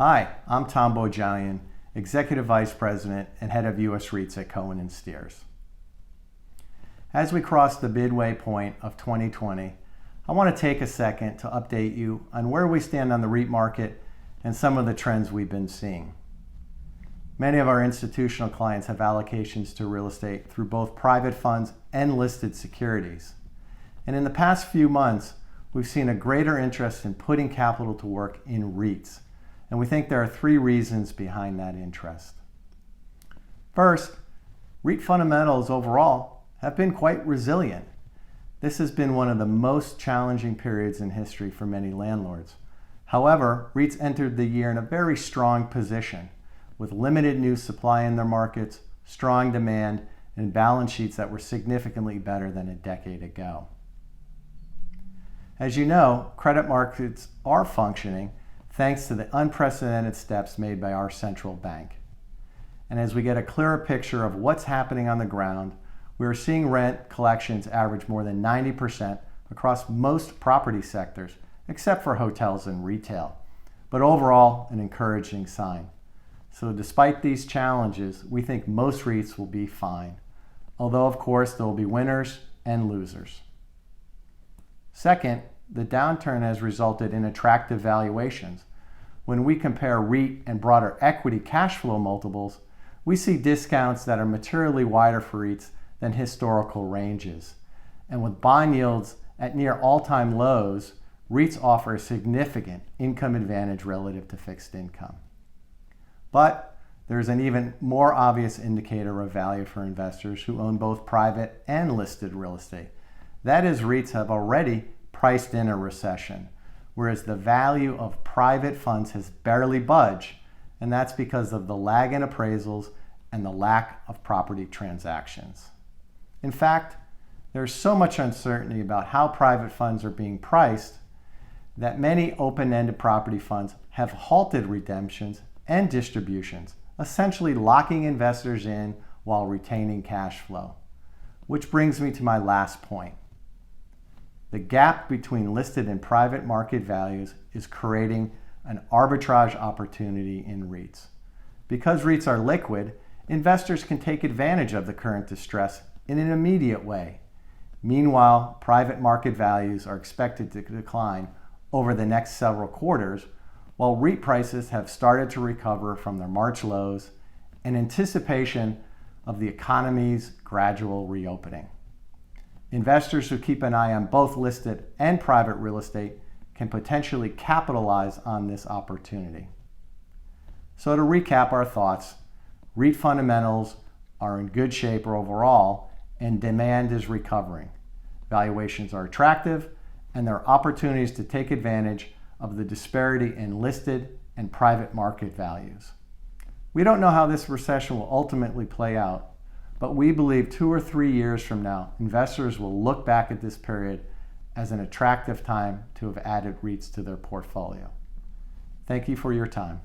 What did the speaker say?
Hi, I'm Tom Bohjalian, Executive Vice President and Head of U.S. REITs at Cohen & Steers. As we cross the midway point of 2020, I want to take a second to update you on where we stand on the REIT market and some of the trends we've been seeing. Many of our institutional clients have allocations to real estate through both private funds and listed securities. And in the past few months, we've seen a greater interest in putting capital to work in REITs. And we think there are three reasons behind that interest. First, REIT fundamentals overall have been quite resilient. This has been one of the most challenging periods in history for many landlords. However, REITs entered the year in a very strong position, with limited new supply in their markets, strong demand, and balance sheets that were significantly better than a decade ago. As you know, credit markets are functioning thanks to the unprecedented steps made by our central bank. And as we get a clearer picture of what's happening on the ground, we are seeing rent collections average more than 90% across most property sectors, except for hotels and retail. But overall, an encouraging sign. So despite these challenges, we think most REITs will be fine. Although, of course, there will be winners and losers. Second, the downturn has resulted in attractive valuations. When we compare REIT and broader equity cash flow multiples, we see discounts that are materially wider for REITs than historical ranges. And with bond yields at near all-time lows, REITs offer a significant income advantage relative to fixed income. But there's an even more obvious indicator of value for investors who own both private and listed real estate. That is, REITs have already priced in a recession, whereas the value of private funds has barely budged, and that's because of the lag in appraisals and the lack of property transactions. In fact, there's so much uncertainty about how private funds are being priced that many open-ended property funds have halted redemptions and distributions, essentially locking investors in while retaining cash flow. Which brings me to my last point. The gap between listed and private market values is creating an arbitrage opportunity in REITs. Because REITs are liquid, investors can take advantage of the current distress in an immediate way. Meanwhile, private market values are expected to decline over the next several quarters, while REIT prices have started to recover from their March lows in anticipation of the economy's gradual reopening. Investors who keep an eye on both listed and private real estate can potentially capitalize on this opportunity. So to recap our thoughts, REIT fundamentals are in good shape overall and demand is recovering. Valuations are attractive and there are opportunities to take advantage of the disparity in listed and private market values. We don't know how this recession will ultimately play out, but we believe 2 or 3 years from now, investors will look back at this period as an attractive time to have added REITs to their portfolio. Thank you for your time.